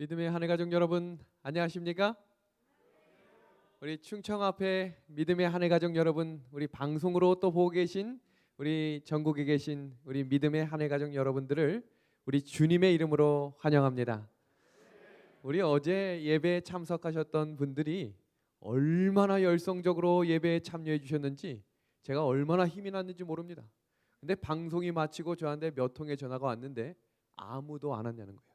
믿음의 한해 가족 여러분, 안녕하십니까? 우리 충청 앞에 믿음의 한해 가족 여러분, 우리 방송으로 또 보고 계신 우리 전국에 계신 우리 믿음의 한해 가족 여러분들을 우리 주님의 이름으로 환영합니다. 우리 어제 예배에 참석하셨던 분들이 얼마나 열성적으로 예배에 참여해 주셨는지 제가 얼마나 힘이 났는지 모릅니다. 근데 방송이 마치고 저한테 몇 통의 전화가 왔는데 아무도 안 왔냐는 거예요.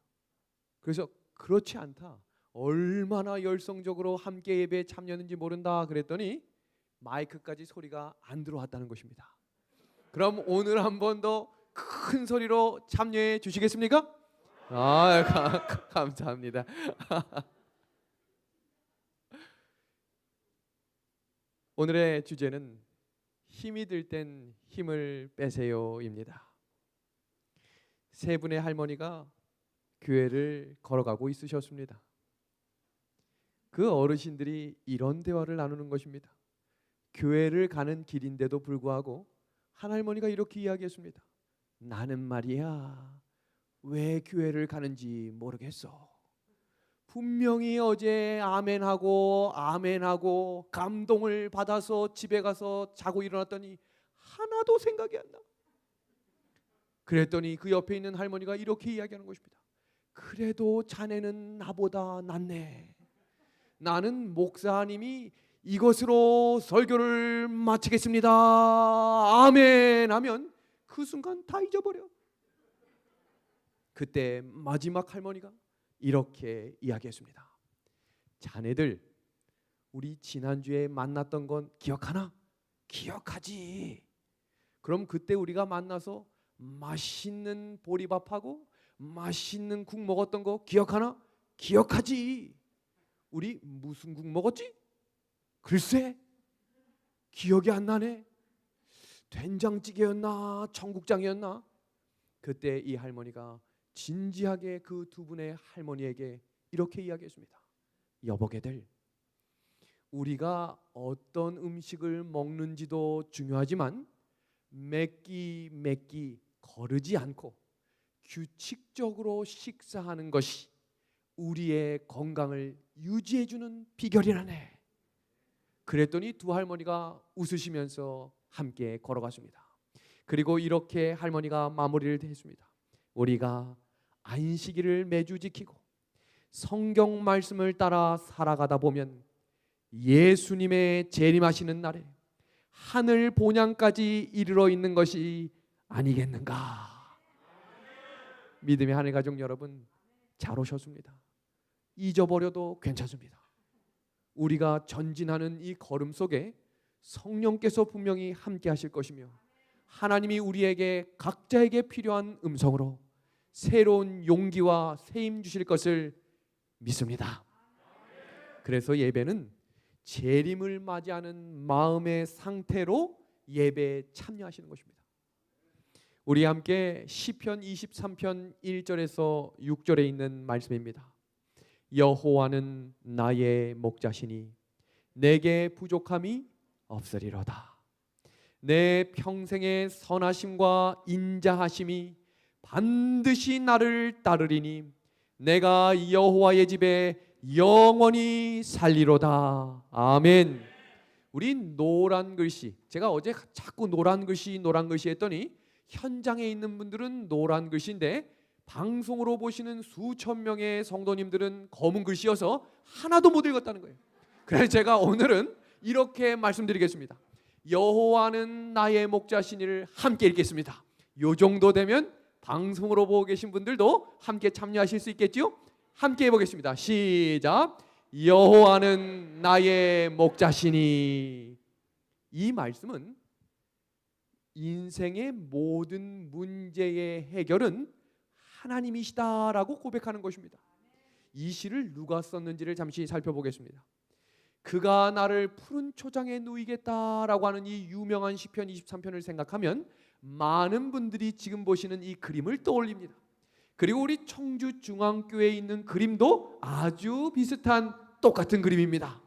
그래서 그렇지 않다, 얼마나 열성적으로 함께 예배에 참여했는지 모른다 그랬더니 마이크까지 소리가 안 들어왔다는 것입니다. 그럼 오늘 한 번 더 큰 소리로 참여해 주시겠습니까? 감사합니다. 오늘의 주제는 힘이 들 땐 힘을 빼세요입니다. 세 분의 할머니가 교회를 걸어가고 있으셨습니다. 그 어르신들이 이런 대화를 나누는 것입니다. 교회를 가는 길인데도 불구하고 한 할머니가 이렇게 이야기했습니다. 나는 말이야, 왜 교회를 가는지 모르겠어. 분명히 어제 아멘하고 아멘하고 감동을 받아서 집에 가서 자고 일어났더니 하나도 생각이 안 나. 그랬더니 그 옆에 있는 할머니가 이렇게 이야기하는 것입니다. 그래도 자네는 나보다 낫네. 나는 목사님이 이것으로 설교를 마치겠습니다, 아멘 하면 그 순간 다 잊어버려. 그때 마지막 할머니가 이렇게 이야기했습니다. 자네들 우리 지난주에 만났던 건 기억하나? 기억하지. 그럼 그때 우리가 만나서 맛있는 보리밥하고 맛있는 국 먹었던 거 기억하나? 기억하지. 우리 무슨 국 먹었지? 글쎄, 기억이 안 나네. 된장찌개였나 청국장이었나? 그때 이 할머니가 진지하게 그 두 분의 할머니에게 이렇게 이야기했습니다. 여보게들, 우리가 어떤 음식을 먹는지도 중요하지만 몇 끼 거르지 않고 규칙적으로 식사하는 것이 우리의 건강을 유지해주는 비결이라네. 그랬더니 두 할머니가 웃으시면서 함께 걸어갔습니다. 그리고 이렇게 할머니가 마무리를 했습니다. 우리가 안식일을 매주 지키고 성경 말씀을 따라 살아가다 보면 예수님의 재림하시는 날에 하늘 본향까지 이르러 있는 것이 아니겠는가. 믿음의 하늘 가족 여러분, 잘 오셨습니다. 잊어버려도 괜찮습니다. 우리가 전진하는 이 걸음 속에 성령께서 분명히 함께 하실 것이며 하나님이 우리에게 각자에게 필요한 음성으로 새로운 용기와 세임 주실 것을 믿습니다. 그래서 예배는 재림을 맞이하는 마음의 상태로 예배에 참여하시는 것입니다. 우리 함께 시편 23편 1절에서 6절에 있는 말씀입니다. 여호와는 나의 목자시니 내게 부족함이 없으리로다. 내 평생의 선하심과 인자하심이 반드시 나를 따르리니 내가 여호와의 집에 영원히 살리로다. 아멘. 우리 노란 글씨, 제가 어제 자꾸 노란 글씨 했더니 현장에 있는 분들은 노란 글씨인데 방송으로 보시는 수천 명의 성도님들은 검은 글씨여서 하나도 못 읽었다는 거예요. 그래서 제가 오늘은 이렇게 말씀드리겠습니다. 여호와는 나의 목자시니를 함께 읽겠습니다. 요 정도 되면 방송으로 보고 계신 분들도 함께 참여하실 수 있겠지요? 함께 해보겠습니다. 시작. 여호와는 나의 목자시니. 이 말씀은 인생의 모든 문제의 해결은 하나님이시다라고 고백하는 것입니다. 이 시를 누가 썼는지를 잠시 살펴보겠습니다. 그가 나를 푸른 초장에 누이겠다라고 하는 이 유명한 시편 23편을 생각하면 많은 분들이 지금 보시는 이 그림을 떠올립니다. 그리고 우리 청주 중앙교회에 있는 그림도 아주 비슷한 똑같은 그림입니다.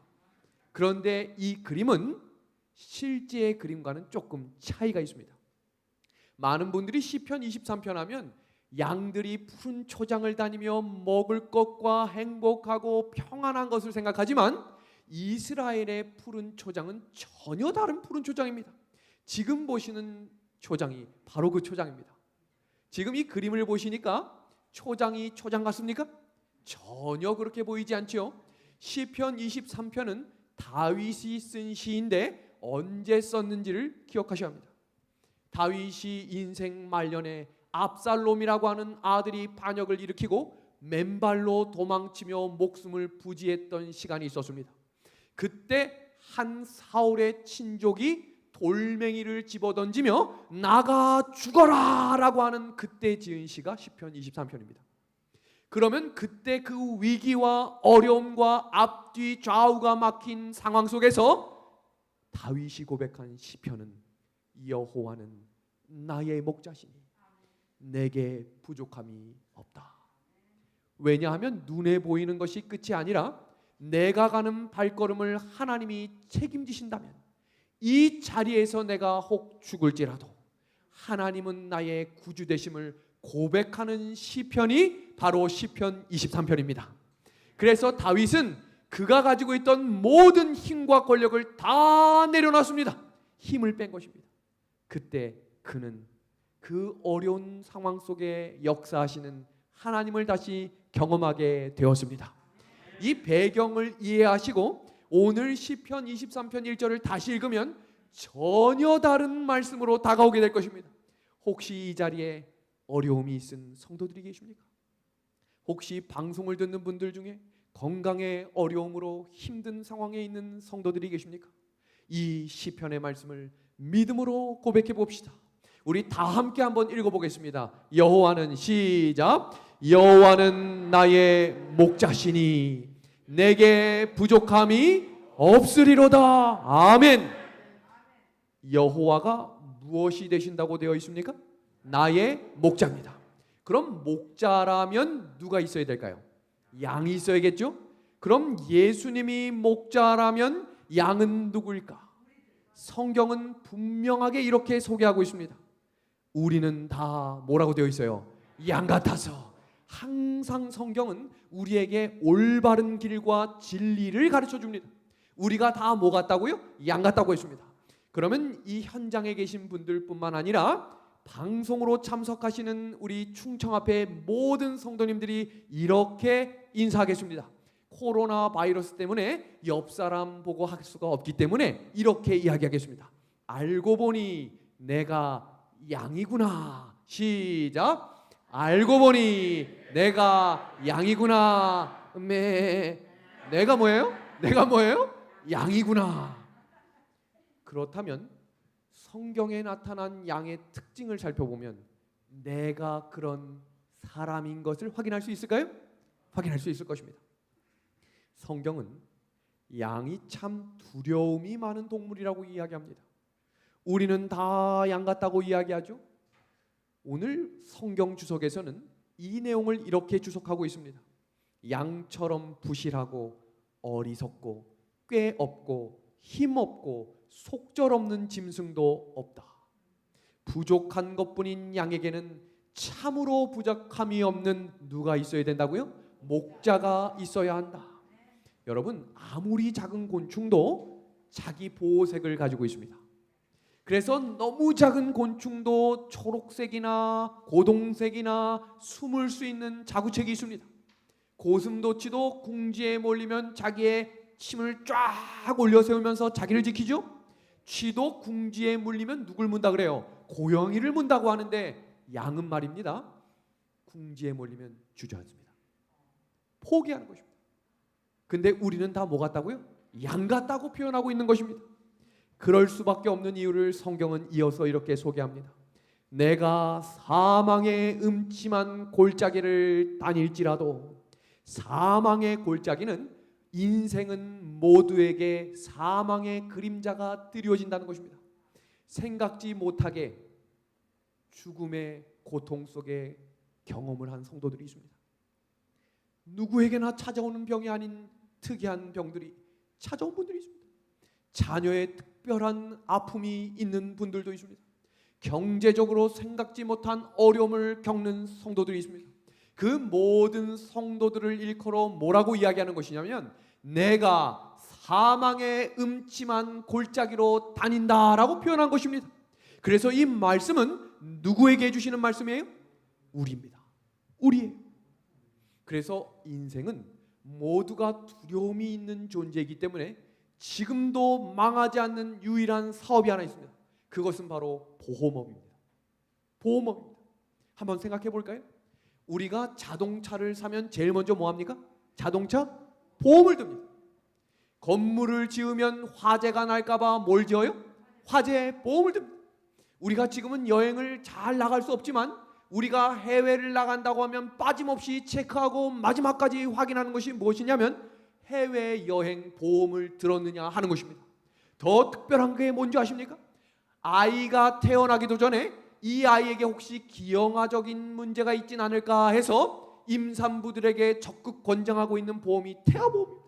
그런데 이 그림은 실제의 그림과는 조금 차이가 있습니다. 많은 분들이 시편 23편 하면 양들이 푸른 초장을 다니며 먹을 것과 행복하고 평안한 것을 생각하지만 이스라엘의 푸른 초장은 전혀 다른 푸른 초장입니다. 지금 보시는 초장이 바로 그 초장입니다. 지금 이 그림을 보시니까 초장이 초장 같습니까? 전혀 그렇게 보이지 않죠. 시편 23편은 다윗이 쓴 시인데 언제 썼는지를 기억하셔야 합니다. 다윗이 인생 말년에 압살롬이라고 하는 아들이 반역을 일으키고 맨발로 도망치며 목숨을 부지했던 시간이 있었습니다. 그때 한 사울의 친족이 돌멩이를 집어던지며 나가 죽어라 라고 하는 그때 지은 시가 시편 23편입니다. 그러면 그때 그 위기와 어려움과 앞뒤 좌우가 막힌 상황 속에서 다윗이 고백한 시편은 여호와는 나의 목자시니 내게 부족함이 없다. 왜냐하면 눈에 보이는 것이 끝이 아니라 내가 가는 발걸음을 하나님이 책임지신다면 이 자리에서 내가 혹 죽을지라도 하나님은 나의 구주 되심을 고백하는 시편이 바로 시편 23편입니다. 그래서 다윗은 그가 가지고 있던 모든 힘과 권력을 다 내려놨습니다. 힘을 뺀 것입니다. 그때 그는 그 어려운 상황 속에 역사하시는 하나님을 다시 경험하게 되었습니다. 이 배경을 이해하시고 오늘 시편 23편 1절을 다시 읽으면 전혀 다른 말씀으로 다가오게 될 것입니다. 혹시 이 자리에 어려움이 있은 성도들이 계십니까? 혹시 방송을 듣는 분들 중에 건강의 어려움으로 힘든 상황에 있는 성도들이 계십니까? 이 시편의 말씀을 믿음으로 고백해 봅시다. 우리 다 함께 한번 읽어보겠습니다. 여호와는 시작. 여호와는 나의 목자시니 내게 부족함이 없으리로다. 아멘. 여호와가 무엇이 되신다고 되어 있습니까? 나의 목자입니다. 그럼 목자라면 누가 있어야 될까요? 양이 있어야겠죠? 그럼 예수님이 목자라면 양은 누구일까? 성경은 분명하게 이렇게 소개하고 있습니다. 우리는 다 뭐라고 되어 있어요? 양 같아서. 항상 성경은 우리에게 올바른 길과 진리를 가르쳐 줍니다. 우리가 다 뭐 같다고요? 양 같다고 했습니다. 그러면 이 현장에 계신 분들뿐만 아니라 방송으로 참석하시는 우리 충청앞의 모든 성도님들이 이렇게 인사하겠습니다. 코로나 바이러스 때문에 옆 사람 보고 할 수가 없기 때문에 이렇게 이야기하겠습니다. 알고 보니 내가 양이구나. 시작. 알고 보니 내가 양이구나. 내가 뭐예요? 내가 뭐예요? 양이구나. 그렇다면 성경에 나타난 양의 특징을 살펴보면 내가 그런 사람인 것을 확인할 수 있을까요? 확인할 수 있을 것입니다. 성경은 양이 참 두려움이 많은 동물이라고 이야기합니다. 우리는 다 양 같다고 이야기하죠. 오늘 성경 주석에서는 이 내용을 이렇게 주석하고 있습니다. 양처럼 부실하고 어리석고 꾀 없고 힘 없고 속절없는 짐승도 없다. 부족한 것뿐인 양에게는 참으로 부족함이 없는 누가 있어야 된다고요? 목자가 있어야 한다. 여러분, 아무리 작은 곤충도 자기 보호색을 가지고 있습니다. 그래서 너무 작은 곤충도 초록색이나 고동색이나 숨을 수 있는 자구책이 있습니다. 고슴도치도 궁지에 몰리면 자기의 침을 쫙 올려 세우면서 자기를 지키죠. 쥐도 궁지에 물리면 누굴 문다 그래요? 고양이를 문다고 하는데 양은 말입니다. 궁지에 몰리면 주저앉습니다. 포기하는 것입니다. 근데 우리는 다 뭐 같다고요? 양 같다고 표현하고 있는 것입니다. 그럴 수밖에 없는 이유를 성경은 이어서 이렇게 소개합니다. 내가 사망의 음침한 골짜기를 다닐지라도. 사망의 골짜기는 인생은 모두에게 사망의 그림자가 드리워진다는 것입니다. 생각지 못하게 죽음의 고통 속에 경험을 한 성도들이 있습니다. 누구에게나 찾아오는 병이 아닌 특이한 병들이 찾아온 분들이 있습니다. 자녀의 특별한 아픔이 있는 분들도 있습니다. 경제적으로 생각지 못한 어려움을 겪는 성도들이 있습니다. 그 모든 성도들을 일컬어 뭐라고 이야기하는 것이냐면 내가 사망의 음침한 골짜기로 다닌다라고 표현한 것입니다. 그래서 이 말씀은 누구에게 해주시는 말씀이에요? 우리입니다. 우리예요. 그래서 인생은 모두가 두려움이 있는 존재이기 때문에 지금도 망하지 않는 유일한 사업이 하나 있습니다. 그것은 바로 보험업입니다. 보험업입니다. 한번 생각해 볼까요? 우리가 자동차를 사면 제일 먼저 뭐 합니까? 자동차 보험을 듭니다. 건물을 지으면 화재가 날까봐 뭘 지어요? 화재 보험을 듭니다. 우리가 지금은 여행을 잘 나갈 수 없지만 우리가 해외를 나간다고 하면 빠짐없이 체크하고 마지막까지 확인하는 것이 무엇이냐면 해외여행 보험을 들었느냐 하는 것입니다. 더 특별한 게 뭔지 아십니까? 아이가 태어나기도 전에 이 아이에게 혹시 기형아적인 문제가 있진 않을까 해서 임산부들에게 적극 권장하고 있는 보험이 태아보험입니다.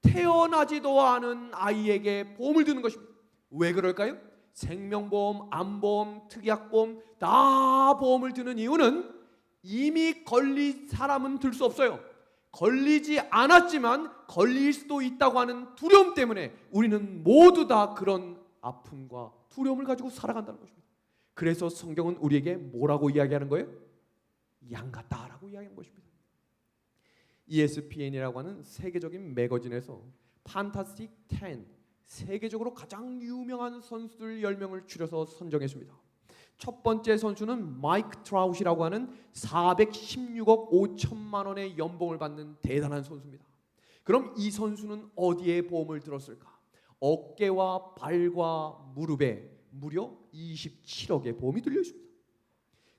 태어나지도 않은 아이에게 보험을 드는 것입니다. 왜 그럴까요? 생명보험, 암보험, 특약보험 다 보험을 드는 이유는 이미 걸린 사람은 들 수 없어요. 걸리지 않았지만 걸릴 수도 있다고 하는 두려움 때문에 우리는 모두 다 그런 아픔과 두려움을 가지고 살아간다는 것입니다. 그래서 성경은 우리에게 뭐라고 이야기하는 거예요? 양 같다라고 이야기하는 것입니다. ESPN이라고 하는 세계적인 매거진에서 판타스틱 10 세계적으로 가장 유명한 선수들 10명을 추려서 선정했습니다. 첫 번째 선수는 마이크 트라웃이라고 하는 416억 5천만 원의 연봉을 받는 대단한 선수입니다. 그럼 이 선수는 어디에 보험을 들었을까? 어깨와 발과 무릎에 무려 27억의 보험이 들려 있습니다.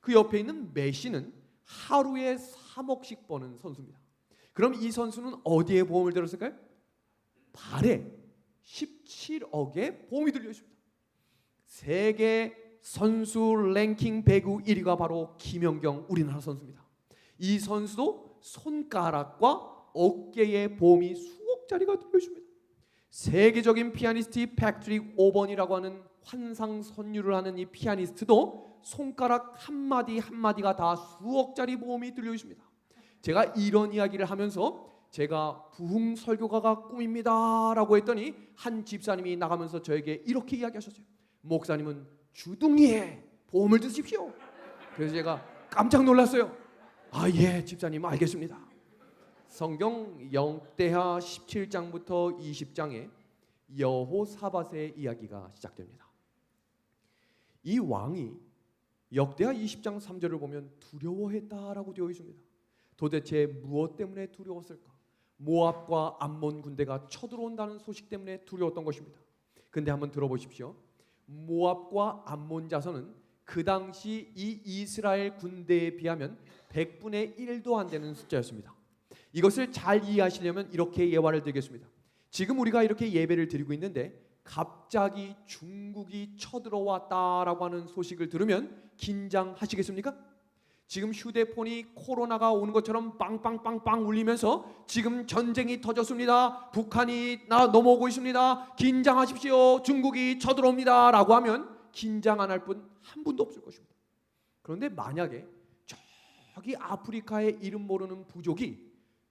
그 옆에 있는 메시는 하루에 3억씩 버는 선수입니다. 그럼 이 선수는 어디에 보험을 들었을까요? 발에 17억의 보험이 들려 있습니다. 세계 선수 랭킹 배구 1위가 바로 김연경 우리나라 선수입니다. 이 선수도 손가락과 어깨에 보험이 수억짜리가 들려 있습니다. 세계적인 피아니스트 패트릭 오번이라고 하는 환상 선율을 하는 이 피아니스트도 손가락 한마디 한마디가 다 수억짜리 보험이 들려 있습니다. 제가 이런 이야기를 하면서 제가 부흥 설교가가 꿈입니다 라고 했더니 한 집사님이 나가면서 저에게 이렇게 이야기하셨어요. 목사님은 주둥이에 보험을 드십시오. 그래서 제가 깜짝 놀랐어요. 아, 예, 집사님 알겠습니다. 성경 역대하 17장부터 20장에 여호사밧의 이야기가 시작됩니다. 이 왕이 역대하 20장 3절을 보면 두려워했다라고 되어 있습니다. 도대체 무엇 때문에 두려웠을까? 모압과 암몬 군대가 쳐들어온다는 소식 때문에 두려웠던 것입니다. 근데 한번 들어보십시오. 모압과 암몬 자손은 그 당시 이 이스라엘 군대에 비하면 100분의 1도 안 되는 숫자였습니다. 이것을 잘 이해하시려면 이렇게 예화를 드리겠습니다. 지금 우리가 이렇게 예배를 드리고 있는데 갑자기 중국이 쳐들어왔다라고 하는 소식을 들으면 긴장하시겠습니까? 지금 휴대폰이 코로나가 오는 것처럼 빵빵빵빵 울리면서 지금 전쟁이 터졌습니다. 북한이 넘어오고 있습니다. 긴장하십시오. 중국이 쳐들어옵니다. 라고 하면 긴장 안 할 분 한 분도 없을 것입니다. 그런데 만약에 저기 아프리카의 이름 모르는 부족이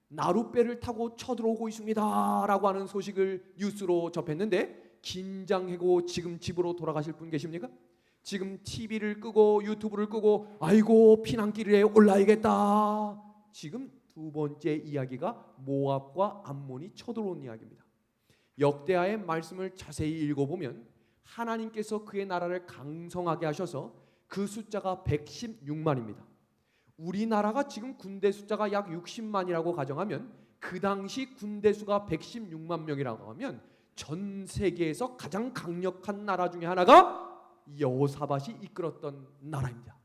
나룻배를 타고 쳐들어오고 있습니다. 라고 하는 소식을 뉴스로 접했는데 긴장하고 지금 집으로 돌아가실 분 계십니까? 지금 TV를 끄고 유튜브를 끄고 아이고 피난길에 올라야겠다. 지금 두 번째 이야기가 모압과 암몬이 쳐들어온 이야기입니다. 역대하의 말씀을 자세히 읽어보면 하나님께서 그의 나라를 강성하게 하셔서 그 숫자가 116만입니다. 우리나라가 지금 군대 숫자가 약 60만이라고 가정하면 그 당시 군대 수가 116만 명이라고 하면 전 세계에서 가장 강력한 나라 중에 하나가 여호사밧이 이끌었던 나라입니다.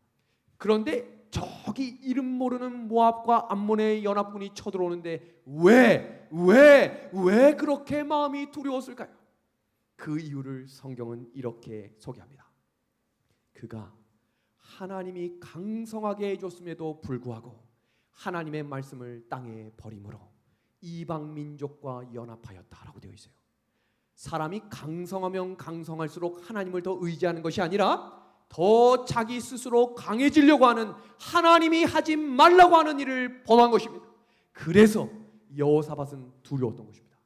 그런데 저기 이름 모르는 모압과 암몬의 연합군이 쳐들어오는데 왜 그렇게 마음이 두려웠을까요? 그 이유를 성경은 이렇게 소개합니다. 그가 하나님이 강성하게 해줬음에도 불구하고 하나님의 말씀을 땅에 버림으로 이방 민족과 연합하였다라고 되어 있어요. 사람이 강성하면 강성할수록 하나님을 더 의지하는 것이 아니라 더 자기 스스로 강해지려고 하는, 하나님이 하지 말라고 하는 일을 범한 것입니다. 그래서 여호사밧은 두려웠던 것입니다.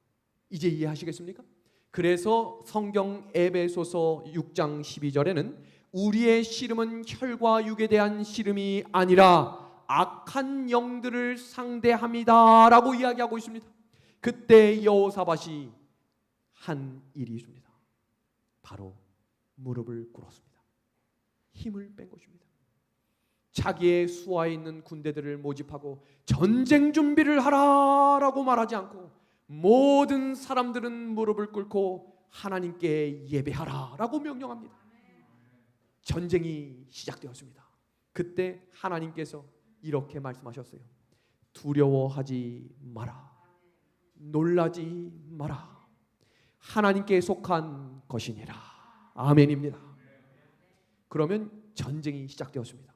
이제 이해하시겠습니까? 그래서 성경 에베소서 6장 12절에는 우리의 씨름은 혈과 육에 대한 씨름이 아니라 악한 영들을 상대합니다 라고 이야기하고 있습니다. 그때 여호사밧이 한 일이 있습니다. 바로 무릎을 꿇었습니다. 힘을 뺀 것입니다. 자기의 수하에 있는 군대들을 모집하고 전쟁 준비를 하라라고 말하지 않고 모든 사람들은 무릎을 꿇고 하나님께 예배하라라고 명령합니다. 전쟁이 시작되었습니다. 그때 하나님께서 이렇게 말씀하셨어요. 두려워하지 마라. 놀라지 마라. 하나님께 속한 것이니라. 아멘입니다. 그러면 전쟁이 시작되었습니다.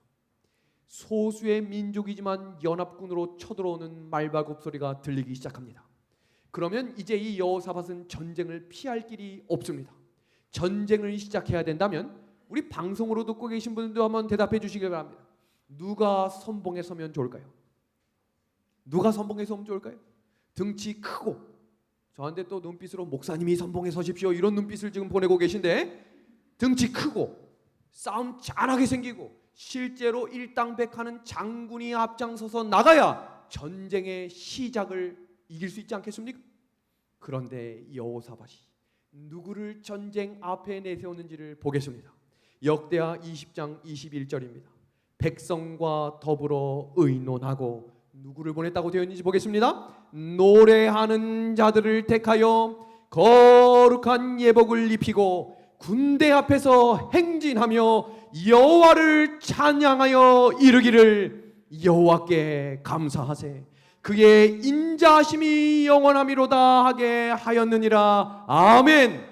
소수의 민족이지만 연합군으로 쳐들어오는 말발굽 소리가 들리기 시작합니다. 그러면 이제 이 여호사밧은 전쟁을 피할 길이 없습니다. 전쟁을 시작해야 된다면 우리 방송으로 듣고 계신 분들도 한번 대답해 주시기 바랍니다. 누가 선봉에 서면 좋을까요? 누가 선봉에 서면 좋을까요? 등치 크고, 저한테 또 눈빛으로 목사님이 선봉에 서십시오 이런 눈빛을 지금 보내고 계신데, 등치 크고 싸움 잘하게 생기고 실제로 일당백하는 장군이 앞장서서 나가야 전쟁의 시작을 이길 수 있지 않겠습니까? 그런데 여호사밧이 누구를 전쟁 앞에 내세우는지를 보겠습니다. 역대하 20장 21절입니다. 백성과 더불어 의논하고 누구를 보냈다고 되어 있는지 보겠습니다. 노래하는 자들을 택하여 거룩한 예복을 입히고 군대 앞에서 행진하며 여호와를 찬양하여 이르기를 여호와께 감사하세. 그의 인자하심이 영원하미로다 하게 하였느니라. 아멘.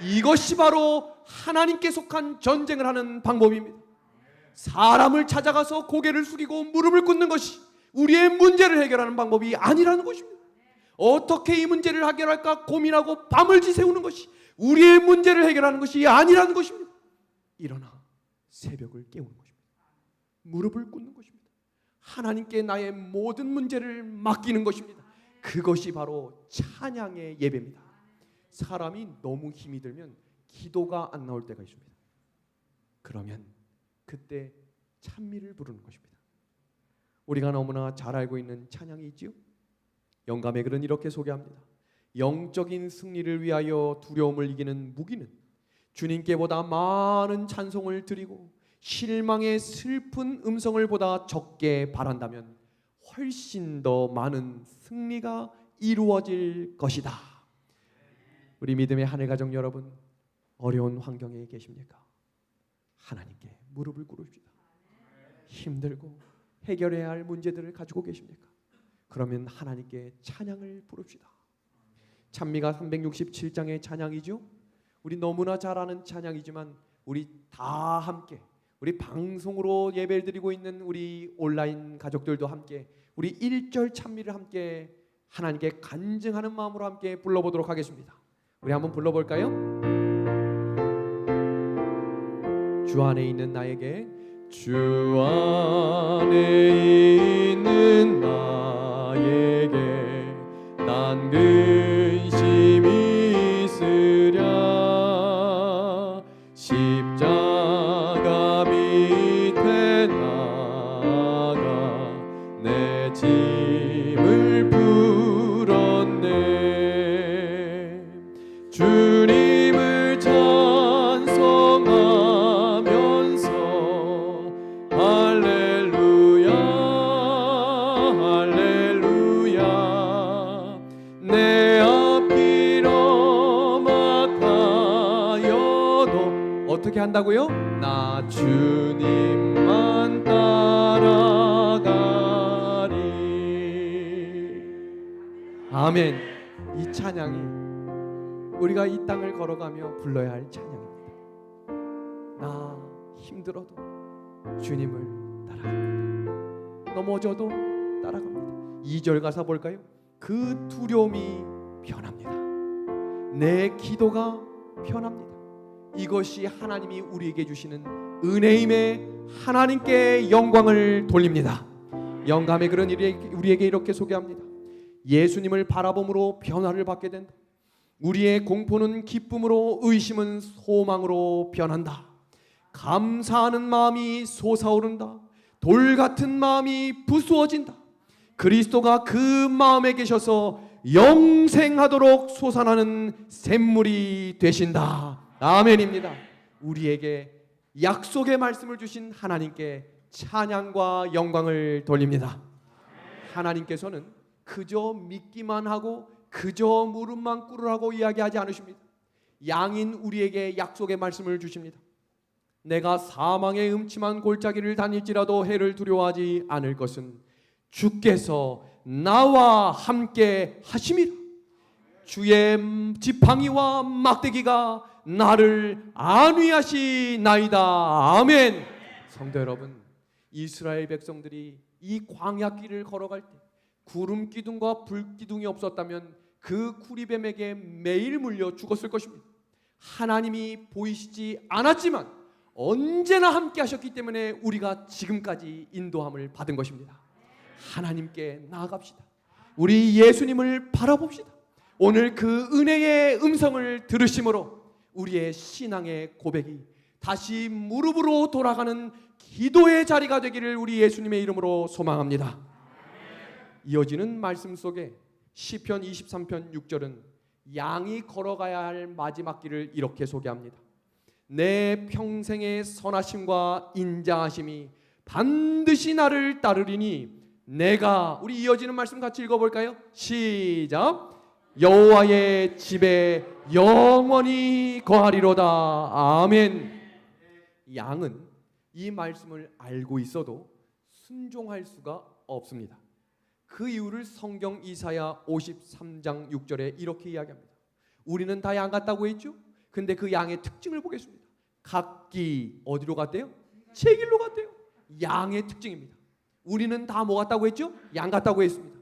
이것이 바로 하나님께 속한 전쟁을 하는 방법입니다. 사람을 찾아가서 고개를 숙이고 무릎을 꿇는 것이 우리의 문제를 해결하는 방법이 아니라는 것입니다. 어떻게 이 문제를 해결할까 고민하고 밤을 지새우는 것이 우리의 문제를 해결하는 것이 아니라는 것입니다. 일어나 새벽을 깨우는 것입니다. 무릎을 꿇는 것입니다. 하나님께 나의 모든 문제를 맡기는 것입니다. 그것이 바로 찬양의 예배입니다. 사람이 너무 힘이 들면 기도가 안 나올 때가 있습니다. 그러면 그때 찬미를 부르는 것입니다. 우리가 너무나 잘 알고 있는 찬양이 있지요. 영감의 글은 이렇게 소개합니다. 영적인 승리를 위하여 두려움을 이기는 무기는 주님께보다 많은 찬송을 드리고 실망의 슬픈 음성을 보다 적게 바란다면 훨씬 더 많은 승리가 이루어질 것이다. 우리 믿음의 하늘 가족 여러분, 어려운 환경에 계십니까? 하나님께 무릎을 꿇읍시다. 힘들고 해결해야 할 문제들을 가지고 계십니까? 그러면 하나님께 찬양을 부릅시다. 찬미가 367장의 찬양이죠. 우리 너무나 잘 아는 찬양이지만 우리 다 함께, 우리 방송으로 예배를 드리고 있는 우리 온라인 가족들도 함께 우리 1절 찬미를 함께 하나님께 간증하는 마음으로 함께 불러보도록 하겠습니다. 우리 한번 불러볼까요? 주 안에 있는 나에게, 주 안에 있는 나에게 난 근심이 있으랴. 십자가 밑에 나가 내 짐을 풀었네. 주님을 찬송하면서 할렐루야 할렐루야. 내 앞길 험악하여도 어떻게 한다고요? 나 주님만 따라가리. 아멘. 이 찬양이 우리가 이 땅을 걸어가며 불러야 할 찬양입니다. 나 힘들어도 주님을 따라갑니다. 넘어져도 따라갑니다. 2절 가사 볼까요? 그 두려움이 변합니다. 내 기도가 변합니다. 이것이 하나님이 우리에게 주시는 은혜임에 하나님께 영광을 돌립니다. 영감의 글은 우리에게 이렇게 소개합니다. 예수님을 바라봄으로 변화를 받게 된다. 우리의 공포는 기쁨으로, 의심은 소망으로 변한다. 감사하는 마음이 솟아오른다. 돌 같은 마음이 부수어진다. 그리스도가 그 마음에 계셔서 영생하도록 솟아나는 샘물이 되신다. 아멘입니다. 우리에게 약속의 말씀을 주신 하나님께 찬양과 영광을 돌립니다. 하나님께서는 그저 믿기만 하고 그저 무릎만 꿇으라고 이야기하지 않으십니다. 양인 우리에게 약속의 말씀을 주십니다. 내가 사망의 음침한 골짜기를 다닐지라도 해를 두려워하지 않을 것은 주께서 나와 함께 하심이라. 주의 지팡이와 막대기가 나를 안위하시나이다. 아멘. 성도 여러분, 이스라엘 백성들이 이 광야길을 걸어갈 때 구름 기둥과 불 기둥이 없었다면 그 구리뱀에게 매일 물려 죽었을 것입니다. 하나님이 보이시지 않았지만 언제나 함께 하셨기 때문에 우리가 지금까지 인도함을 받은 것입니다. 하나님께 나아갑시다. 우리 예수님을 바라봅시다. 오늘 그 은혜의 음성을 들으심으로 우리의 신앙의 고백이 다시 무릎으로 돌아가는 기도의 자리가 되기를 우리 예수님의 이름으로 소망합니다. 이어지는 말씀 속에 시편 23편 6절은 양이 걸어가야 할 마지막 길을 이렇게 소개합니다. 내 평생의 선하심과 인자하심이 반드시 나를 따르리니 내가, 우리 이어지는 말씀 같이 읽어볼까요? 시작. 여호와의 집에 영원히 거하리로다. 아멘. 양은 이 말씀을 알고 있어도 순종할 수가 없습니다. 그 이유를 성경 이사야 53장 6절에 이렇게 이야기합니다. 우리는 다 양 같다고 했죠? 근데 그 양의 특징을 보겠습니다. 각기 어디로 갔대요? 제 길로 갔대요. 양의 특징입니다. 우리는 다 뭐 같다고 했죠? 양 같다고 했습니다.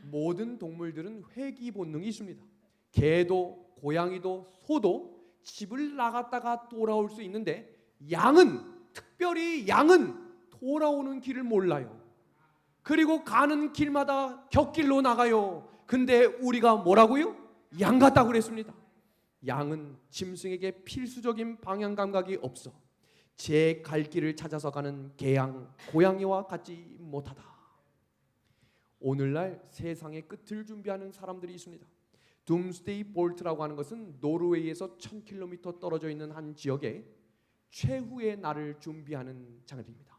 모든 동물들은 회귀 본능이 있습니다. 개도, 고양이도, 소도 집을 나갔다가 돌아올 수 있는데 특별히 양은 돌아오는 길을 몰라요. 그리고 가는 길마다 곁길로 나가요. 근데 우리가 뭐라고요? 양 같다고 그랬습니다. 양은 짐승에게 필수적인 방향 감각이 없어 제 갈 길을 찾아서 가는 개양, 고양이와 같지 못하다. 오늘날 세상의 끝을 준비하는 사람들이 있습니다. 둠스데이 볼트라고 하는 것은 노르웨이에서 1000km 떨어져 있는 한 지역에 최후의 날을 준비하는 장르입니다.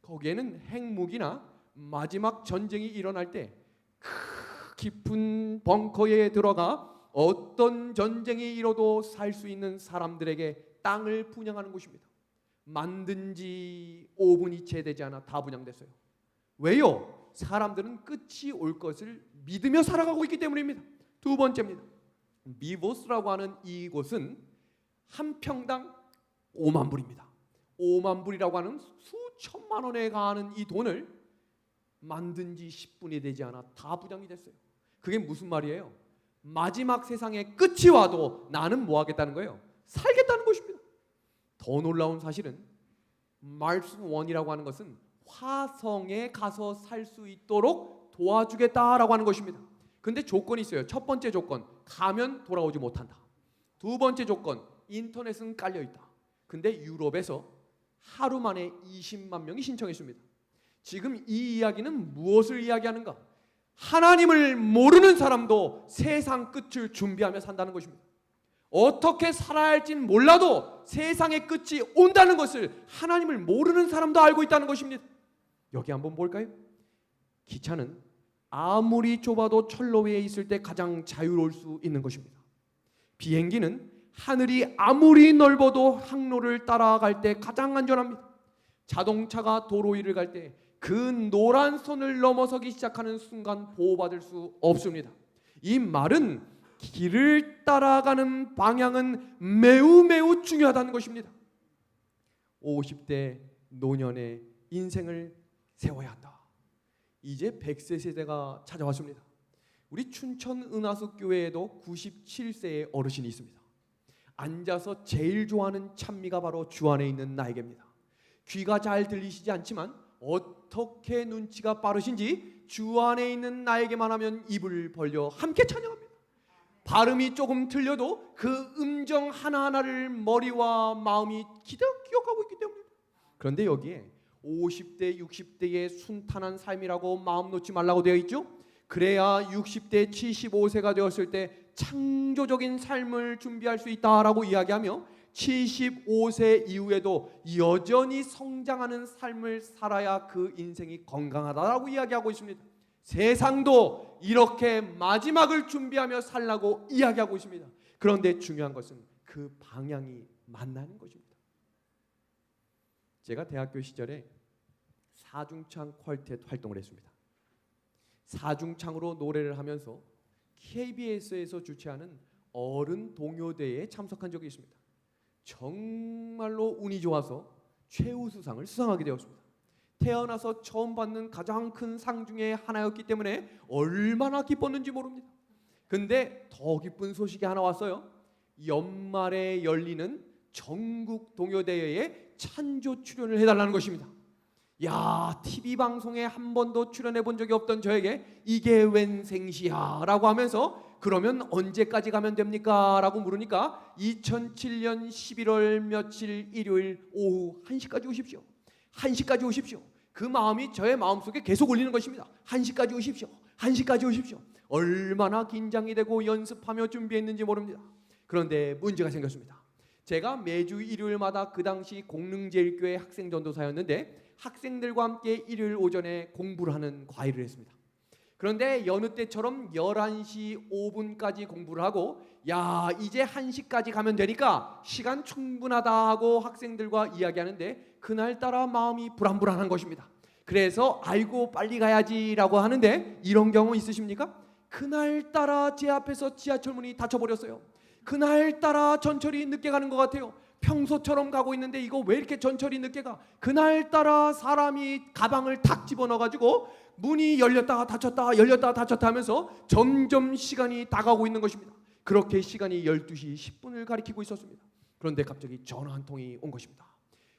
거기에는 핵무기나 마지막 전쟁이 일어날 때 깊은 벙커에 들어가 어떤 전쟁이 일어도 살 수 있는 사람들에게 땅을 분양하는 곳입니다. 만든 지 5분이 채 되지 않아 다 분양됐어요. 왜요? 사람들은 끝이 올 것을 믿으며 살아가고 있기 때문입니다. 두 번째입니다. 미보스라고 하는 이곳은 한 평당 5만 불입니다. 5만 불이라고 하는 수천만 원에 가는 이 돈을 만든 지 10분이 되지 않아 다 분양이 됐어요. 그게 무슨 말이에요? 마지막 세상의 끝이 와도 나는 뭐 하겠다는 거예요? 살겠다는 것입니다. 더 놀라운 사실은 마스 1이라고 하는 것은 화성에 가서 살 수 있도록 도와주겠다라고 하는 것입니다. 근데 조건이 있어요. 첫 번째 조건, 가면 돌아오지 못한다. 두 번째 조건, 인터넷은 깔려있다. 근데 유럽에서 하루 만에 20만 명이 신청했습니다. 지금 이 이야기는 무엇을 이야기하는가? 하나님을 모르는 사람도 세상 끝을 준비하며 산다는 것입니다. 어떻게 살아야 할지는 몰라도 세상의 끝이 온다는 것을 하나님을 모르는 사람도 알고 있다는 것입니다. 여기 한번 볼까요? 기차는 아무리 좁아도 철로 위에 있을 때 가장 자유로울 수 있는 것입니다. 비행기는 하늘이 아무리 넓어도 항로를 따라갈 때 가장 안전합니다. 자동차가 도로 위를 갈 때 그 노란 선을 넘어서기 시작하는 순간 보호받을 수 없습니다. 이 말은 길을 따라가는 방향은 매우 매우 중요하다는 것입니다. 50대 노년의 인생을 세워야 한다. 이제 100세 세대가 찾아왔습니다. 우리 춘천 은하수 교회에도 97세의 어르신이 있습니다. 앉아서 제일 좋아하는 찬미가 바로 주 안에 있는 나에게입니다. 귀가 잘 들리시지 않지만 어떻게 눈치가 빠르신지 주 안에 있는 나에게만 하면 입을 벌려 함께 찬양합니다. 발음이 조금 틀려도 그 음정 하나하나를 머리와 마음이 기억하고 있기 때문입니다. 그런데 여기에 50대 60대의 순탄한 삶이라고 마음 놓지 말라고 되어 있죠. 그래야 60대 75세가 되었을 때 창조적인 삶을 준비할 수 있다라고 이야기하며 75세 이후에도 여전히 성장하는 삶을 살아야 그 인생이 건강하다라고 이야기하고 있습니다. 세상도 이렇게 마지막을 준비하며 살라고 이야기하고 있습니다. 그런데 중요한 것은 그 방향이 만나는 것입니다. 제가 대학교 시절에 사중창 퀄텟 활동을 했습니다. 사중창으로 노래를 하면서 KBS에서 주최하는 어른 동요대회에 참석한 적이 있습니다. 정말로 운이 좋아서 최우수상을 수상하게 되었습니다. 태어나서 처음 받는 가장 큰 상 중에 하나였기 때문에 얼마나 기뻤는지 모릅니다. 근데 더 기쁜 소식이 하나 왔어요. 연말에 열리는 전국 동요대회에 찬조 출연을 해달라는 것입니다. 야, TV 방송에 한 번도 출연해 본 적이 없던 저에게 이게 웬 생시야 라고 하면서 그러면 언제까지 가면 됩니까? 라고 물으니까 2007년 11월 며칠 일요일 오후 1시까지 오십시오. 1시까지 오십시오. 그 마음이 저의 마음속에 계속 울리는 것입니다. 1시까지 오십시오. 1시까지 오십시오. 얼마나 긴장이 되고 연습하며 준비했는지 모릅니다. 그런데 문제가 생겼습니다. 제가 매주 일요일마다 그 당시 공릉제일교회 학생전도사였는데 학생들과 함께 일요일 오전에 공부를 하는 과외를 했습니다. 그런데 여느 때처럼 11시 5분까지 공부를 하고 야, 이제 1시까지 가면 되니까 시간 충분하다 하고 학생들과 이야기하는데 그날따라 마음이 불안불안한 것입니다. 그래서 아이고 빨리 가야지라고 하는데 이런 경우 있으십니까? 그날따라 제 앞에서 지하철 문이 닫혀버렸어요. 그날따라 전철이 늦게 가는 것 같아요. 평소처럼 가고 있는데 이거 왜 이렇게 전철이 늦게 가? 그날따라 사람이 가방을 탁 집어넣어가지고 문이 열렸다가 닫혔다 열렸다가 닫혔다 하면서 점점 시간이 다가오고 있는 것입니다. 그렇게 시간이 12시 10분을 가리키고 있었습니다. 그런데 갑자기 전화 한 통이 온 것입니다.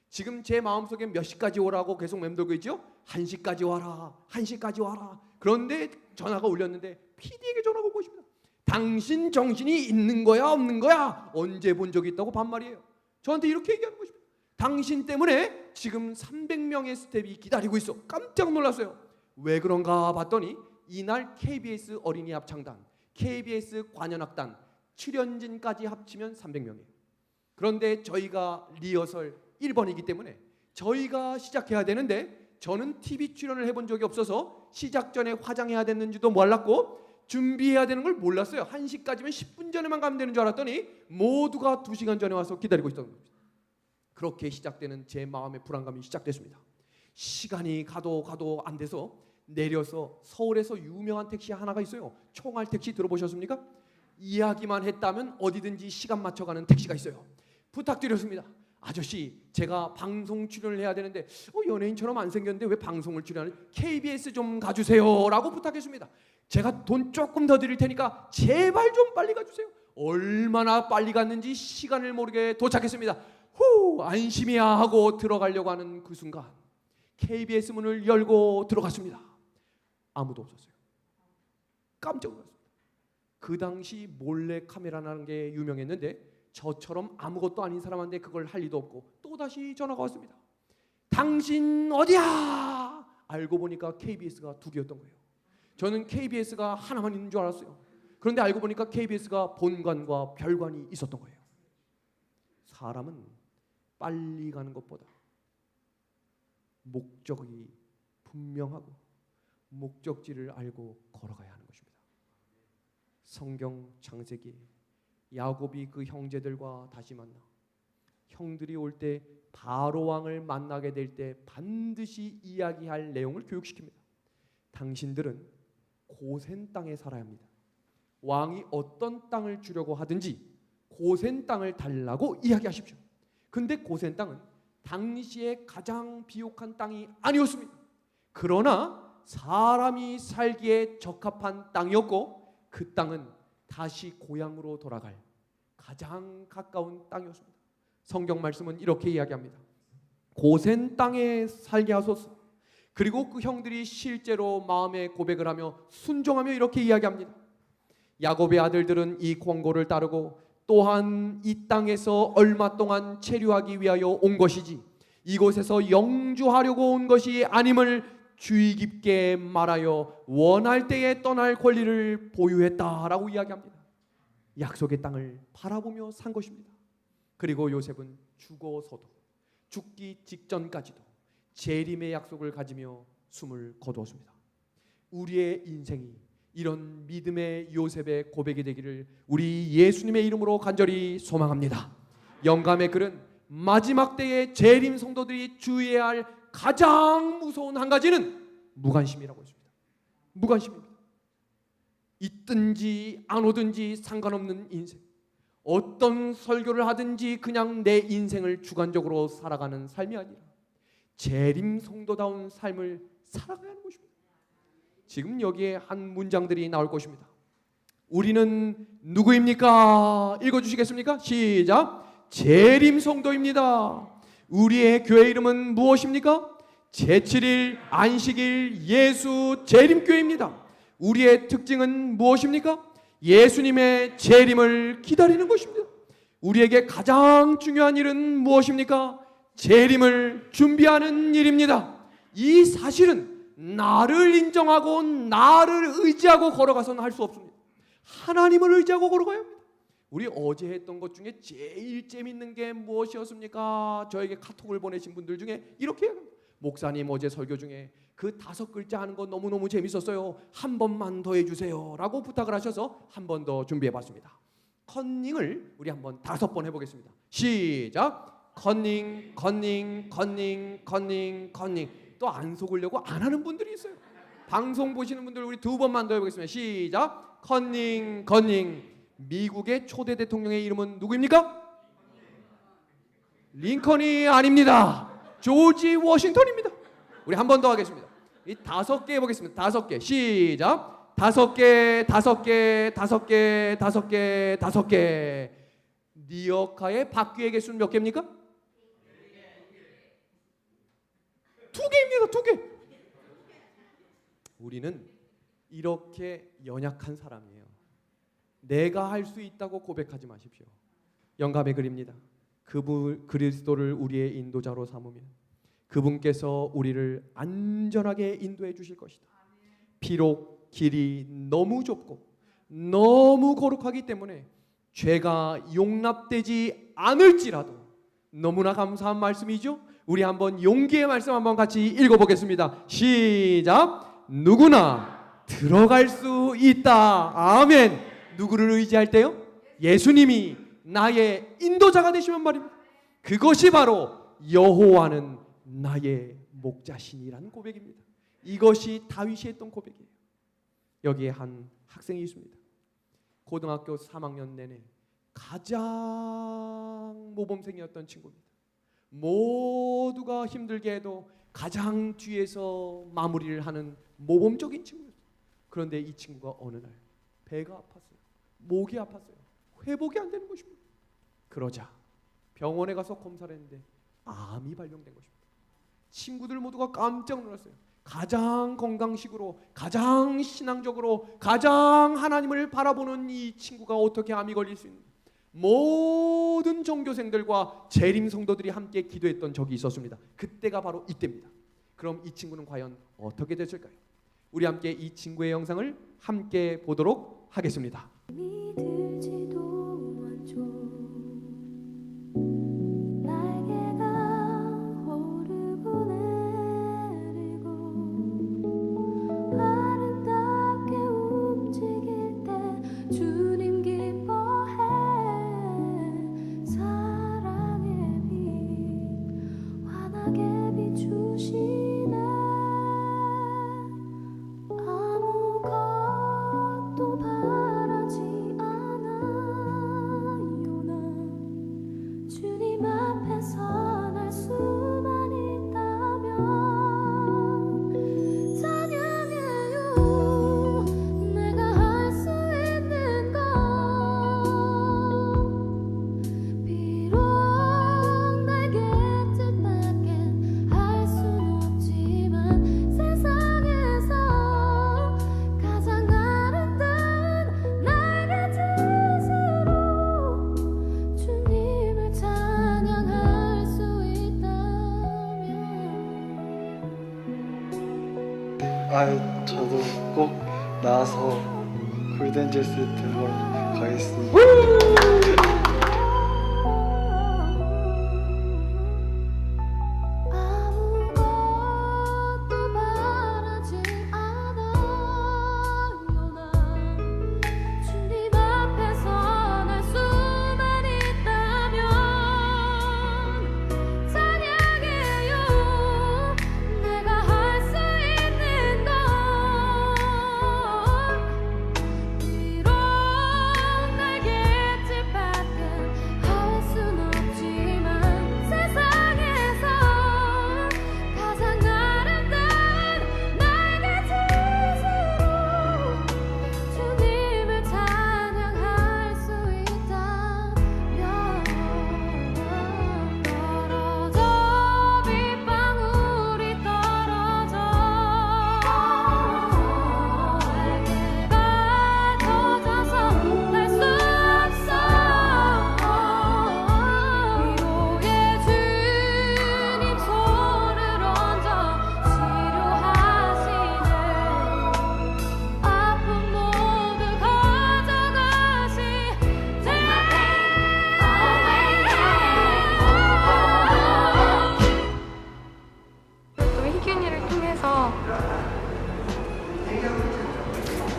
지금 제 마음속에 몇 시까지 오라고 계속 맴돌고 있죠? 1시까지 와라 1시까지 와라. 그런데 전화가 울렸는데 PD에게 전화가 온 것입니다. 당신 정신이 있는 거야 없는 거야? 언제 본 적이 있다고 반말이에요. 저한테 이렇게 얘기하는 것입니다. 당신 때문에 지금 300명의 스텝이 기다리고 있어. 깜짝 놀랐어요. 왜 그런가 봤더니 이날 KBS 어린이 합창단, KBS 관현악단, 출연진까지 합치면 300명이에요. 그런데 저희가 리허설 1번이기 때문에 저희가 시작해야 되는데 저는 TV 출연을 해본 적이 없어서 시작 전에 화장해야 됐는지도 몰랐고 준비해야 되는 걸 몰랐어요. 1시까지면 10분 전에만 가면 되는 줄 알았더니 모두가 2시간 전에 와서 기다리고 있었던 겁니다. 그렇게 시작되는 제 마음의 불안감이 시작됐습니다. 시간이 가도 안 돼서 내려서 서울에서 유명한 택시 하나가 있어요. 총알 택시 들어보셨습니까? 이야기만 했다면 어디든지 시간 맞춰가는 택시가 있어요. 부탁드렸습니다. 아저씨, 제가 방송 출연을 해야 되는데 연예인처럼 안 생겼는데 왜 방송을 출연하는? KBS 좀 가주세요 라고 부탁했습니다. 제가 돈 조금 더 드릴 테니까 제발 좀 빨리 가주세요. 얼마나 빨리 갔는지 시간을 모르게 도착했습니다. 후, 안심이야 하고 들어가려고 하는 그 순간 KBS 문을 열고 들어갔습니다. 아무도 없었어요. 깜짝 놀랐습니다. 그 당시 몰래 카메라라는 게 유명했는데 저처럼 아무것도 아닌 사람한테 그걸 할 리도 없고 또다시 전화가 왔습니다. 당신 어디야? 알고 보니까 KBS가 2개였던 거예요. 저는 KBS가 하나만 있는 줄 알았어요. 그런데 알고 보니까 KBS가 본관과 별관이 있었던 거예요. 사람은 빨리 가는 것보다 목적이 분명하고 목적지를 알고 걸어가야 하는 것입니다. 성경 창세기 야곱이 그 형제들과 다시 만나 형들이 올 때 바로 왕을 만나게 될 때 반드시 이야기할 내용을 교육시킵니다. 당신들은 고센 땅에 살아야 합니다. 왕이 어떤 땅을 주려고 하든지 고센 땅을 달라고 이야기하십시오. 근데 고센 땅은 당시에 가장 비옥한 땅이 아니었습니다. 그러나 사람이 살기에 적합한 땅이었고 그 땅은 다시 고향으로 돌아갈 가장 가까운 땅이었습니다. 성경 말씀은 이렇게 이야기합니다. 고센 땅에 살게 하소서. 그리고 그 형들이 실제로 마음의 고백을 하며 순종하며 이렇게 이야기합니다. 야곱의 아들들은 이 권고를 따르고 또한 이 땅에서 얼마 동안 체류하기 위하여 온 것이지 이곳에서 영주하려고 온 것이 아님을 주의 깊게 말하여 원할 때에 떠날 권리를 보유했다라고 이야기합니다. 약속의 땅을 바라보며 산 것입니다. 그리고 요셉은 죽어서도 죽기 직전까지도 재림의 약속을 가지며 숨을 거두었습니다. 우리의 인생이 이런 믿음의 요셉의 고백이 되기를 우리 예수님의 이름으로 간절히 소망합니다. 영감의 글은 마지막 때의 재림 성도들이 주의해야 할 가장 무서운 한 가지는 무관심이라고 했습니다. 무관심입니다. 있든지 안 오든지 상관없는 인생, 어떤 설교를 하든지 그냥 내 인생을 주관적으로 살아가는 삶이 아니라 재림 성도다운 삶을 살아가야 하는 것입니다. 지금 여기에 한 문장들이 나올 것입니다. 우리는 누구입니까? 읽어주시겠습니까? 시작. 재림 성도입니다. 우리의 교회 이름은 무엇입니까? 제7일 안식일 예수 재림교회입니다. 우리의 특징은 무엇입니까? 예수님의 재림을 기다리는 것입니다. 우리에게 가장 중요한 일은 무엇입니까? 재림을 준비하는 일입니다. 이 사실은 나를 인정하고 나를 의지하고 걸어가서는 할 수 없습니다. 하나님을 의지하고 걸어가야 합니다. 우리 어제 했던 것 중에 제일 재밌는 게 무엇이었습니까? 저에게 카톡을 보내신 분들 중에 이렇게 합니다. 목사님 어제 설교 중에 그 5글자 하는 거 너무너무 재밌었어요. 한 번만 더 해주세요 라고 부탁을 하셔서 한 번 더 준비해봤습니다. 컨닝을 우리 한번 5번 해보겠습니다. 시작. 컨닝 컨닝 컨닝 컨닝 컨닝. 또 안 속으려고 안 하는 분들이 있어요. 방송 보시는 분들 우리 2번만 더 해보겠습니다. 시작. 컨닝 컨닝. 미국의 초대 대통령의 이름은 누구입니까? 링컨이 아닙니다. 조지 워싱턴입니다. 우리 한 번 더 하겠습니다. 이 5개 해보겠습니다. 5개. 시작. 5개, 5개, 5개, 5개, 5개. 니어카의 바퀴의 개수는 몇 개입니까? 2개입니다. 2개. 우리는 이렇게 연약한 사람이에요. 내가 할 수 있다고 고백하지 마십시오. 영감의 글입니다. 그리스도를 우리의 인도자로 삼으면 그분께서 우리를 안전하게 인도해 주실 것이다. 비록 길이 너무 좁고 너무 거룩하기 때문에 죄가 용납되지 않을지라도 너무나 감사한 말씀이죠. 우리 한번 용기의 말씀 한번 같이 읽어보겠습니다. 시작. 누구나 들어갈 수 있다. 아멘. 누구를 의지할 때요? 예수님이 나의 인도자가 되시면 말입니다. 그것이 바로 여호와는 나의 목자시니라는 고백입니다. 이것이 다윗이 했던 고백이에요. 여기에 한 학생이 있습니다. 고등학교 3학년 내내 가장 모범생이었던 친구입니다. 모두가 힘들게 해도 가장 뒤에서 마무리를 하는 모범적인 친구였어요. 그런데 이 친구가 어느 날 배가 아팠어요. 목이 아팠어요. 회복이 안 되는 것입니다. 그러자 병원에 가서 검사를 했는데 암이 발병된 것입니다. 친구들 모두가 깜짝 놀랐어요. 가장 건강식으로, 가장 신앙적으로, 가장 하나님을 바라보는 이 친구가 어떻게 암이 걸릴 수 있는가? 모든 전교생들과 재림 성도들이 함께 기도했던 적이 있었습니다. 그때가 바로 이때입니다. 그럼 이 친구는 과연 어떻게 됐을까요? 우리 함께 이 친구의 영상을 함께 보도록 하겠습니다. 믿을지도 않죠. 날개가 오르고 내리고 아름답게 움직일 때 주님 기뻐해. 사랑의 빛 환하게 비추시네. 아무것도 바라지 않아 아, 저도 꼭 나와서 골든제스 들으러 가겠습니다. 아무것도 바라지 않아요. 난 주님 앞에서 날 수만 있다면 찬양해요. 내가 할 수 있는 건 비록 날갯짓밖에 할 순 없지만 세상에서 가장 아름다운 날갯짓으로 주님을 찬양할 수 있다면 떨어져 빗방울이 떨어져 내게가 젖어서 날 수 없어 위로의 주님 손을 얹어 치료하시네 아픔 모두 또 희균이를 통해서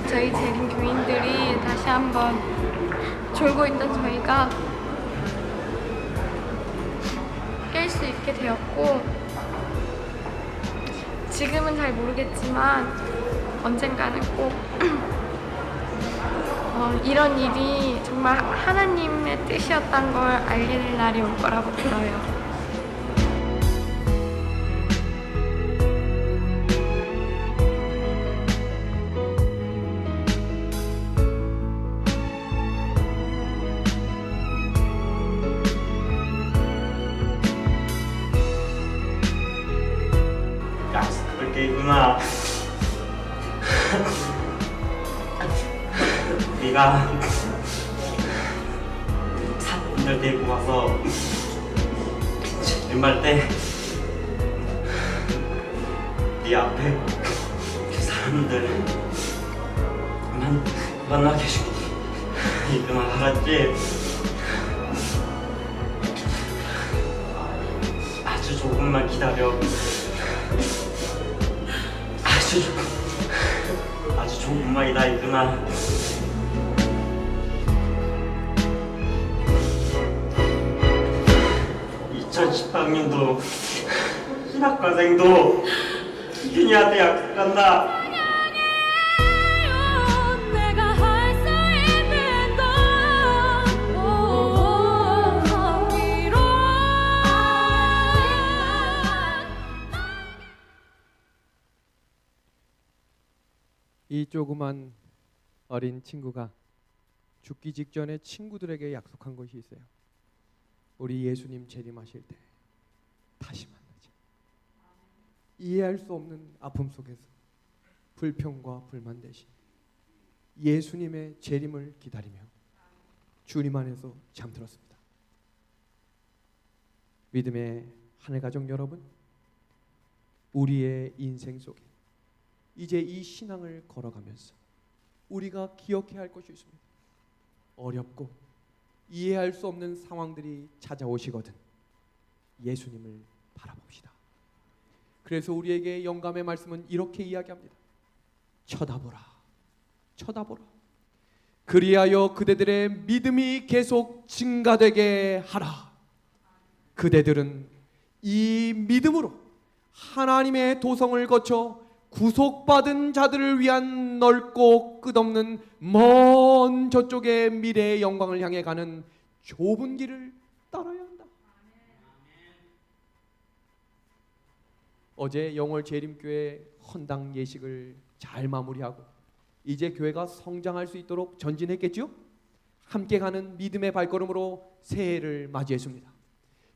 저희 재림 교인들이 다시 한번 졸고 있던 저희가 깰 수 있게 되었고, 지금은 잘 모르겠지만 언젠가는 꼭 이런 일이 정말 하나님의 뜻이었던 걸 알게 될 날이 올 거라고 들어요. 약속할 게 있구나. 네가 사람들 데리고 와서 연말 때 네 앞에 그 사람들 만나게 해주고 있구나. 알았지? 아주 조금만 기다려. 아주 조금만이다 있구나. 2018년도 신학과생도 희균이한테 약속한다. 내가 할 수 있는 건 위로 이 조그만 어린 친구가 죽기 직전에 친구들에게 약속한 것이 있어요. 우리 예수님 재림하실 때 다시 만나자. 이해할 수 없는 아픔 속에서 불평과 불만 대신 예수님의 재림을 기다리며 주님 안에서 잠들었습니다. 믿음의 하늘 가족 여러분, 우리의 인생 속에 이제 이 신앙을 걸어가면서 우리가 기억해야 할 것이 있습니다. 어렵고 이해할 수 없는 상황들이 찾아오시거든 예수님을 바라봅시다. 그래서 우리에게 영감의 말씀은 이렇게 이야기합니다. 쳐다보라, 쳐다보라. 그리하여 그대들의 믿음이 계속 증가되게 하라. 그대들은 이 믿음으로 하나님의 도성을 거쳐 구속받은 자들을 위한 넓고 끝없는 먼 저쪽의 미래의 영광을 향해 가는 좁은 길을 따라야 한다. 어제 영월 재림교회 헌당 예식을 잘 마무리하고 이제 교회가 성장할 수 있도록 전진했겠죠? 함께 가는 믿음의 발걸음으로 새해를 맞이했습니다.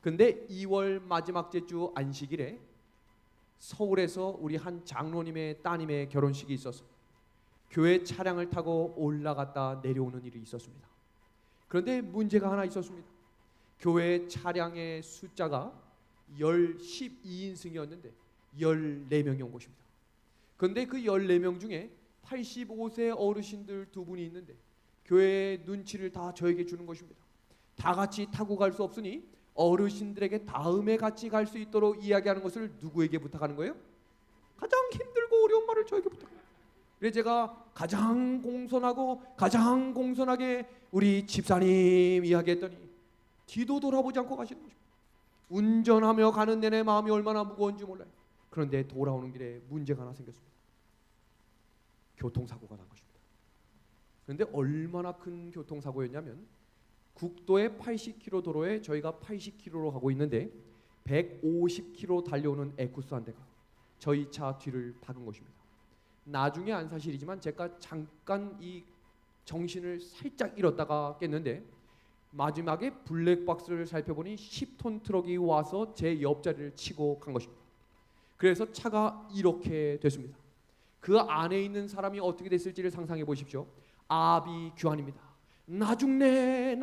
근데 2월 마지막 주 안식일에 서울에서 우리 한 장로님의 따님의 결혼식이 있어서 교회 차량을 타고 올라갔다 내려오는 일이 있었습니다. 그런데 문제가 하나 있었습니다. 교회 차량의 숫자가 12인승이었는데 14명이 온 것입니다. 그런데 그 14명 중에 85세 어르신들 2분이 있는데 교회의 눈치를 다 저에게 주는 것입니다. 다 같이 타고 갈 수 없으니 어르신들에게 다음에 같이 갈 수 있도록 이야기하는 것을 누구에게 부탁하는 거예요? 가장 힘들고 어려운 말을 저에게 부탁해요. 그래서 제가 가장 공손하게 우리 집사님 이야기했더니 뒤도 돌아보지 않고 가시는 것입니다. 운전하며 가는 내내 마음이 얼마나 무거운지 몰라요. 그런데 돌아오는 길에 문제가 하나 생겼습니다. 교통사고가 난 것입니다. 그런데 얼마나 큰 교통사고였냐면 국도의 80km 도로에 저희가 80km로 가고 있는데 150km 달려오는 에쿠스 한 대가 저희 차 뒤를 박은 것입니다. 나중에 안 사실이지만 제가 잠깐 이 정신을 살짝 잃었다가 깼는데 마지막에 블랙박스를 살펴보니 10톤 트럭이 와서 제 옆자리를 치고 간 것입니다. 그래서 차가 이렇게 됐습니다. 그 안에 있는 사람이 어떻게 됐을지를 상상해 보십시오. 아비규환입니다. 나 죽네.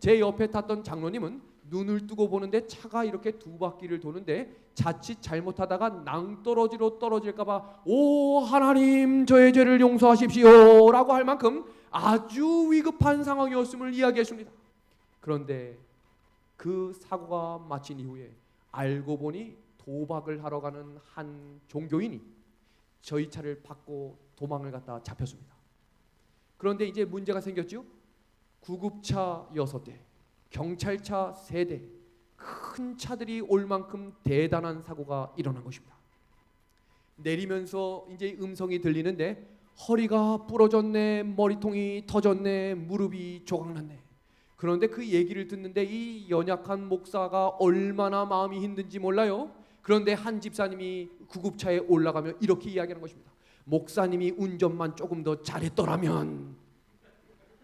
제 옆에 탔던 장로님은 눈을 뜨고 보는데 차가 이렇게 2바퀴를 도는데 자칫 잘못하다가 낭떠러지로 떨어질까봐 오 하나님 저의 죄를 용서하십시오 라고 할 만큼 아주 위급한 상황이었음을 이야기했습니다. 그런데 그 사고가 마친 이후에 알고 보니 도박을 하러 가는 한 종교인이 저희 차를 받고 도망을 갔다 잡혔습니다. 그런데 이제 문제가 생겼죠. 구급차 6대, 경찰차 3대, 큰 차들이 올 만큼 대단한 사고가 일어난 것입니다. 내리면서 이제 음성이 들리는데 허리가 부러졌네, 머리통이 터졌네, 무릎이 조각났네. 그런데 그 얘기를 듣는데 이 연약한 목사가 얼마나 마음이 힘든지 몰라요. 그런데 한 집사님이 구급차에 올라가며 이렇게 이야기하는 것입니다. 목사님이 운전만 조금 더 잘했더라면.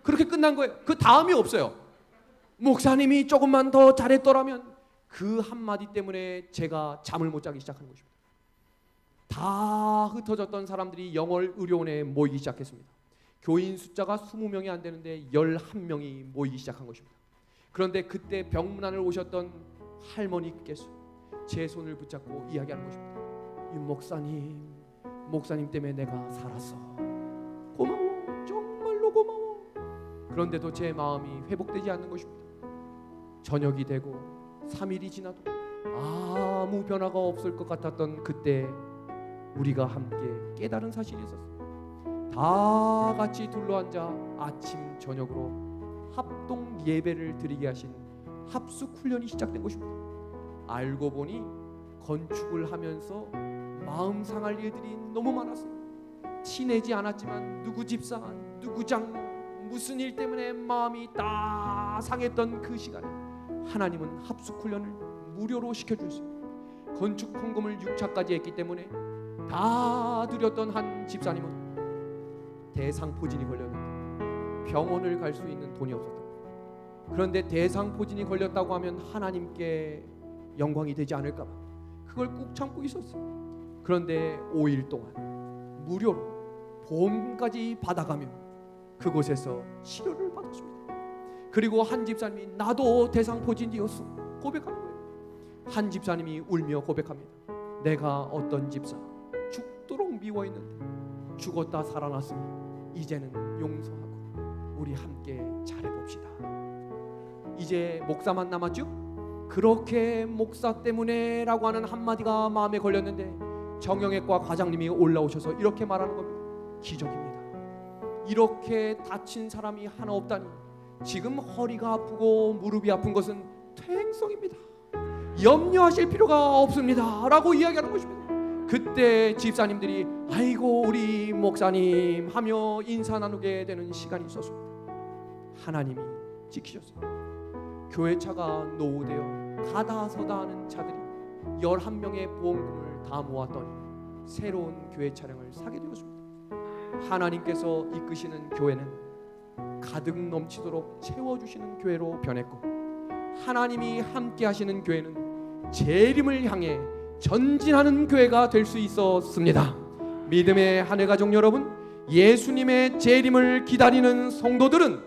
그렇게 끝난 거예요. 그 다음이 없어요. 목사님이 조금만 더 잘했더라면. 그 한마디 때문에 제가 잠을 못 자기 시작한 것입니다. 다 흩어졌던 사람들이 영월 의료원에 모이기 시작했습니다. 교인 숫자가 20명이 안 되는데 11명이 모이기 시작한 것입니다. 그런데 그때 병문안을 오셨던 할머니께서 제 손을 붙잡고 이야기하는 것입니다. 이 목사님 때문에 내가 살았어. 고마워. 정말로 고마워. 그런데도 제 마음이 회복되지 않는 것입니다. 저녁이 되고 3일이 지나도 아무 변화가 없을 것 같았던 그때 우리가 함께 깨달은 사실이 있었어요. 다 같이 둘러앉아 아침 저녁으로 합동 예배를 드리게 하신 합숙 훈련이 시작된 것입니다. 알고 보니 건축을 하면서 마음 상할 일들이 너무 많았어요. 티내지 않았지만 누구 집사, 누구 장로, 무슨 일 때문에 마음이 다 상했던 그 시간에 하나님은 합숙 훈련을 무료로 시켜주셨습니다. 건축 헌금을 6차까지 했기 때문에 다 드렸던 한 집사님은 대상포진이 걸렸는데 병원을 갈 수 있는 돈이 없었다. 그런데 대상포진이 걸렸다고 하면 하나님께 영광이 되지 않을까 봐 그걸 꾹 참고 있었어요. 그런데 5일 동안 무료로 보험까지 받아가며 그곳에서 치료를 받았습니다. 그리고 한 집사님이 나도 대상포진이었어 고백하는 거예요. 한 집사님이 울며 고백합니다. 내가 어떤 집사 죽도록 미워했는데 죽었다 살아났으니 이제는 용서하고 우리 함께 잘해봅시다. 이제 목사만 남았죠? 그렇게 목사 때문에 라고 하는 한마디가 마음에 걸렸는데 정형외과 과장님이 올라오셔서 이렇게 말하는 겁니다. 기적입니다. 이렇게 다친 사람이 하나 없다니 지금 허리가 아프고 무릎이 아픈 것은 퇴행성입니다. 염려하실 필요가 없습니다 라고 이야기하는 것입니다. 그때 집사님들이 아이고 우리 목사님 하며 인사 나누게 되는 시간이 있었습니다. 하나님이 지키셨습니다. 교회차가 노후되어 가다서다 하는 차들이 11명의 보험금을 다 모았더니 새로운 교회 차량을 사게 되었습니다. 하나님께서 이끄시는 교회는 가득 넘치도록 채워주시는 교회로 변했고 하나님이 함께 하시는 교회는 재림을 향해 전진하는 교회가 될 수 있었습니다. 믿음의 한 해 가족 여러분, 예수님의 재림을 기다리는 성도들은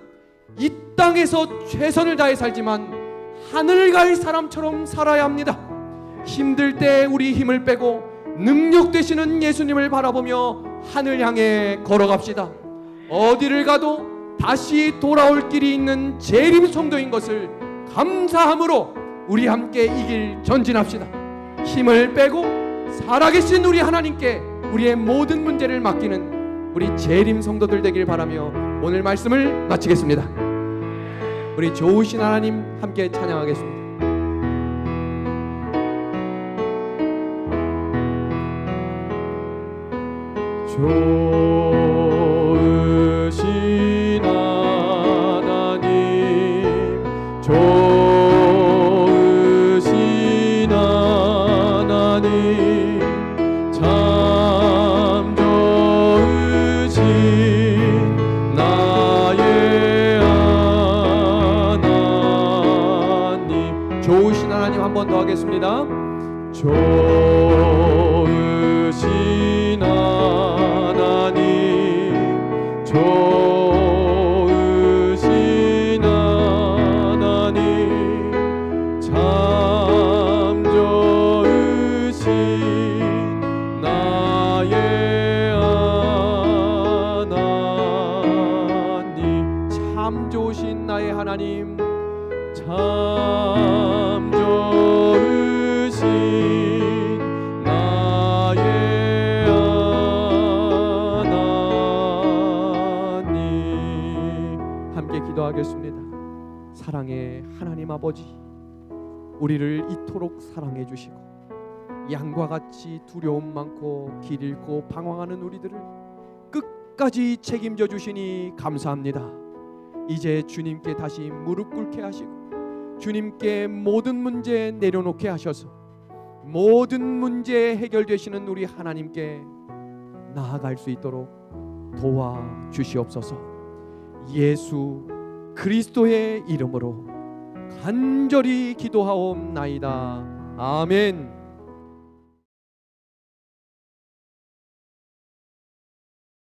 이 땅에서 최선을 다해 살지만 하늘 갈 사람처럼 살아야 합니다. 힘들 때 우리 힘을 빼고 능력 되시는 예수님을 바라보며 하늘 향해 걸어갑시다. 어디를 가도 다시 돌아올 길이 있는 재림 성도인 것을 감사함으로 우리 함께 이 길 전진합시다. 힘을 빼고 살아계신 우리 하나님께 우리의 모든 문제를 맡기는 우리 재림 성도들 되길 바라며 오늘 말씀을 마치겠습니다. 우리 좋으신 하나님 함께 찬양하겠습니다. 좋으신 하나님, 좋으신 하나님, 참 좋으신 나의 하나님. 좋으신 하나님 한 번 더 하겠습니다. 좋으신 하나님, 좋으신 하나님, 참 좋으신 나의 하나님. 참 좋으신 나의 하나님, 참 좋으신 나의 하나님. 함께 기도하겠습니다. 사랑의 하나님 아버지, 우리를 이토록 사랑해 주시고 양과 같이 두려움 많고 길 잃고 방황하는 우리들을 끝까지 책임져 주시니 감사합니다. 이제 주님께 다시 무릎 꿇게 하시고 주님께 모든 문제 내려놓게 하셔서 모든 문제 해결되시는 우리 하나님께 나아갈 수 있도록 도와주시옵소서. 예수 그리스도의 이름으로 간절히 기도하옵나이다. 아멘.